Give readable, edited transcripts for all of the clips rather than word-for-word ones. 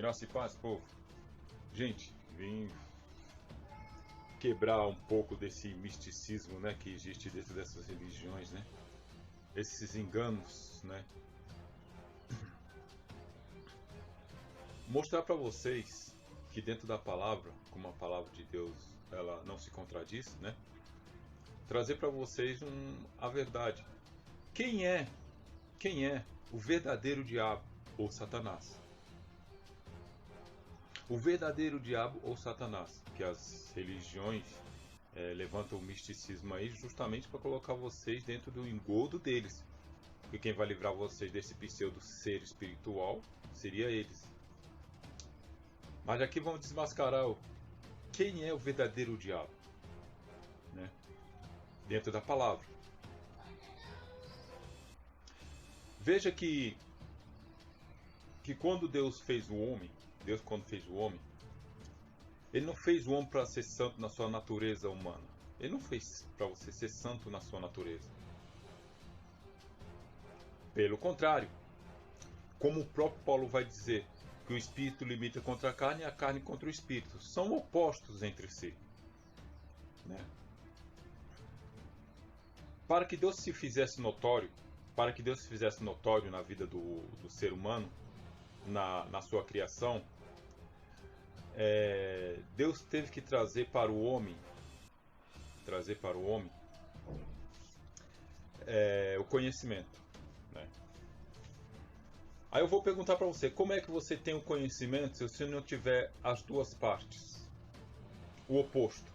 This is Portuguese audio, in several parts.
Graça e paz, povo. Gente, vim quebrar um pouco desse misticismo, né, que existe dentro dessas religiões, né? Esses enganos, né? Mostrar para vocês que dentro da palavra, como a palavra de Deus, ela não se contradiz, né? Trazer para vocês a verdade. Quem é o verdadeiro diabo ou Satanás? O verdadeiro diabo ou Satanás, que as religiões levantam o misticismo aí justamente para colocar vocês dentro do engodo deles. Porque quem vai livrar vocês desse pseudo ser espiritual seria eles. Mas aqui vamos desmascarar quem é o verdadeiro diabo, né? Dentro da palavra. Veja que quando Deus fez o homem, Ele não fez o homem para ser santo na sua natureza humana. Ele não fez para você ser santo na sua natureza. Pelo contrário, como o próprio Paulo vai dizer, que o espírito limita contra a carne e a carne contra o espírito. São opostos entre si, né? Para que Deus se fizesse notório, na vida do ser humano, na sua criação, Deus teve que trazer para o homem o conhecimento, né? Aí eu vou perguntar para você, como é que você tem o conhecimento se você não tiver as duas partes? O oposto.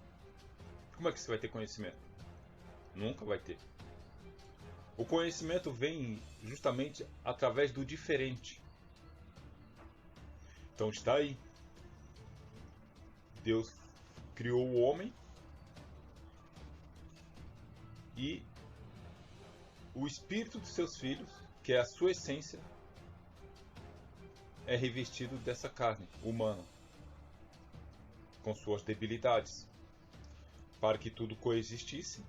Como é que você vai ter conhecimento? Nunca vai ter. O conhecimento vem justamente através do diferente. Então está aí. Deus criou o homem e o espírito dos seus filhos, que é a sua essência, é revestido dessa carne humana, com suas debilidades. Para que tudo coexistisse,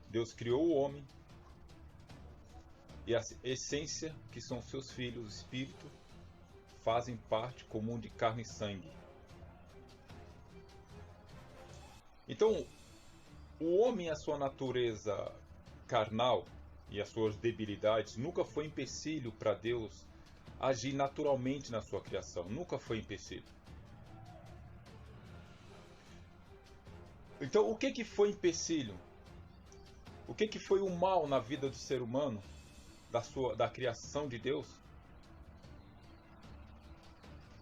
Deus criou o homem e a essência, que são seus filhos, o espírito, fazem parte comum de carne e sangue. Então, o homem, a sua natureza carnal e as suas debilidades, nunca foi empecilho para Deus agir naturalmente na sua criação. Nunca foi empecilho. Então, o que foi empecilho? O que foi o mal na vida do ser humano, da criação de Deus,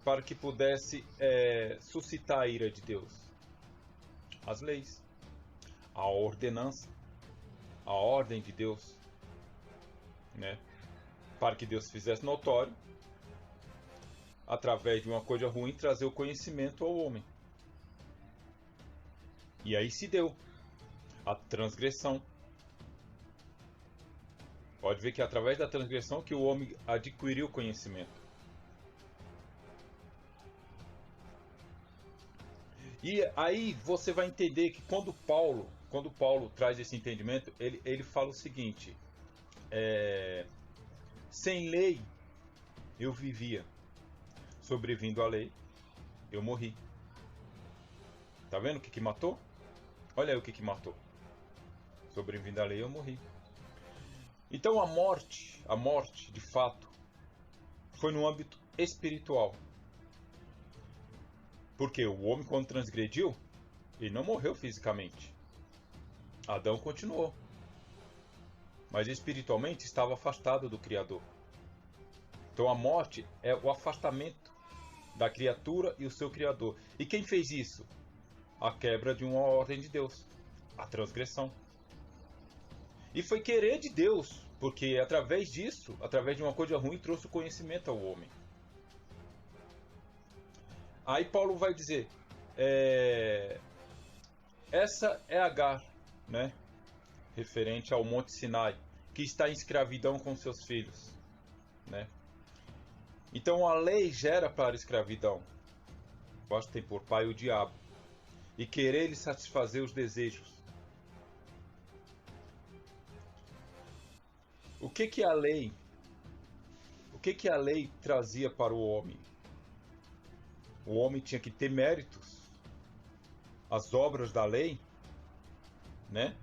para que pudesse suscitar a ira de Deus? As leis, a ordenança, a ordem de Deus, né? Para que Deus fizesse notório, através de uma coisa ruim, trazer o conhecimento ao homem. E aí se deu a transgressão. Pode ver que é através da transgressão que o homem adquiriu conhecimento. E aí você vai entender que quando Paulo traz esse entendimento, ele fala o seguinte: sem lei eu vivia, sobrevindo à lei eu morri. Tá vendo o que matou? Olha aí o que matou. Sobrevindo à lei eu morri. Então a morte de fato, foi no âmbito espiritual. Porque o homem, quando transgrediu, ele não morreu fisicamente. Adão continuou, mas espiritualmente estava afastado do Criador. Então a morte é o afastamento da criatura e o seu Criador. E quem fez isso? A quebra de uma ordem de Deus, a transgressão. E foi querer de Deus, porque através disso, através de uma coisa ruim, trouxe o conhecimento ao homem. Aí Paulo vai dizer, essa é Agar, né? Referente ao Monte Sinai, que está em escravidão com seus filhos, né? Então a lei gera para a escravidão. Basta ter por pai o diabo e querer lhe satisfazer os desejos. O que a lei trazia para o homem? o homem tinha que ter méritos, as obras da lei, né?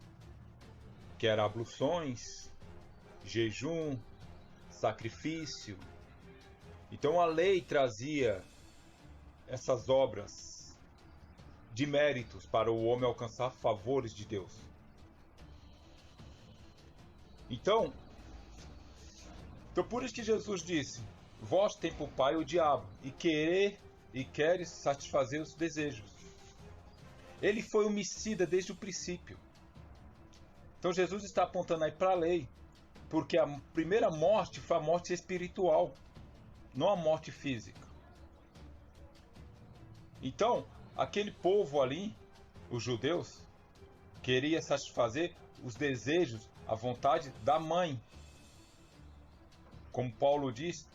Que eram abluções, jejum, sacrifício. Então a lei trazia essas obras de méritos para o homem alcançar favores de Deus. Então por isso que Jesus disse: vós tem por pai o diabo, e queres satisfazer os desejos. Ele foi homicida desde o princípio. Então Jesus está apontando aí para a lei, porque a primeira morte foi a morte espiritual, não a morte física. Então, aquele povo ali, os judeus, queria satisfazer os desejos, a vontade da mãe. Como Paulo diz,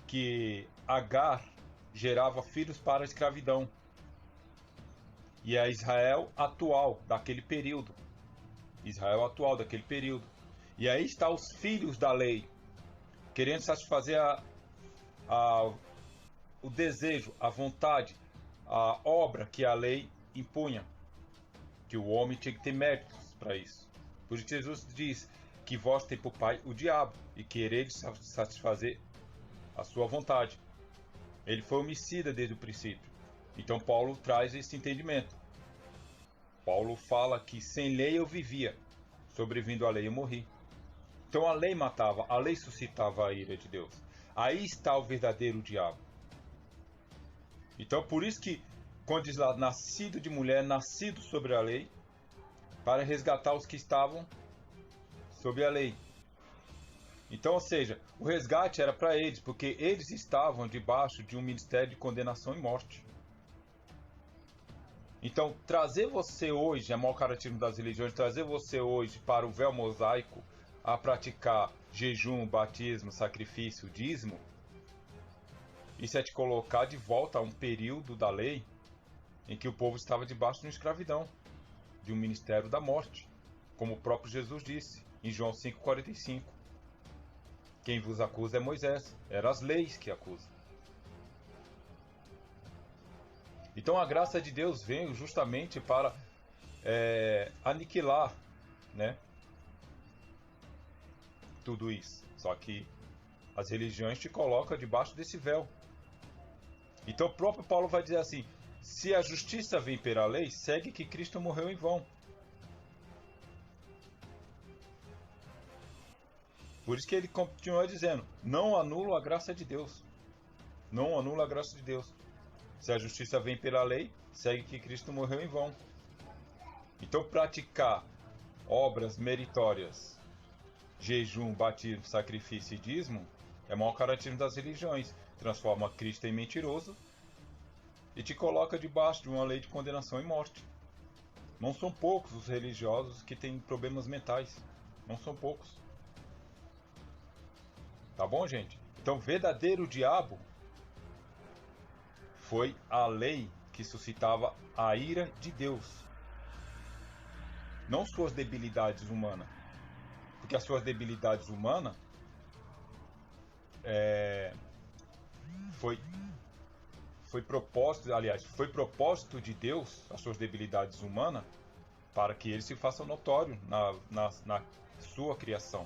que Agar gerava filhos para a escravidão. E é Israel atual daquele período. Israel atual daquele período. E aí está os filhos da lei, querendo satisfazer o desejo, a vontade, a obra que a lei impunha. Que o homem tinha que ter méritos para isso. Por isso que Jesus diz que vós tem por pai o diabo, e quereis satisfazer a sua vontade. Ele foi homicida desde o princípio. Então Paulo traz esse entendimento. Paulo fala que sem lei eu vivia, sobrevindo à lei eu morri. Então a lei matava, a lei suscitava a ira de Deus. Aí está o verdadeiro diabo. Então por isso que quando diz lá, nascido de mulher, nascido sobre a lei, para resgatar os que estavam sob a lei. Então, ou seja, o resgate era para eles, porque eles estavam debaixo de um ministério de condenação e morte. Então, trazer você hoje, é o maior característico das religiões, trazer você hoje para o véu mosaico, a praticar jejum, batismo, sacrifício, dízimo, isso é te colocar de volta a um período da lei em que o povo estava debaixo de uma escravidão, de um ministério da morte, como o próprio Jesus disse em João 5,45. Quem vos acusa é Moisés. Eram as leis que acusam. Então a graça de Deus veio justamente para aniquilar, né, tudo isso. Só que as religiões te colocam debaixo desse véu. Então o próprio Paulo vai dizer assim: se a justiça vem pela lei, segue que Cristo morreu em vão. Por isso que ele continua dizendo: não anulo a graça de Deus. Não anulo a graça de Deus. Se a justiça vem pela lei, segue que Cristo morreu em vão. Então praticar obras meritórias, jejum, batismo, sacrifício e dízimo, é o maior característico das religiões. Transforma Cristo em mentiroso e te coloca debaixo de uma lei de condenação e morte. Não são poucos os religiosos que têm problemas mentais. Não são poucos. Tá bom, gente? Então, verdadeiro diabo foi a lei que suscitava a ira de Deus. Não suas debilidades humanas. Porque as suas debilidades humanas foi propósito de Deus, as suas debilidades humanas, para que ele se faça notório na sua criação.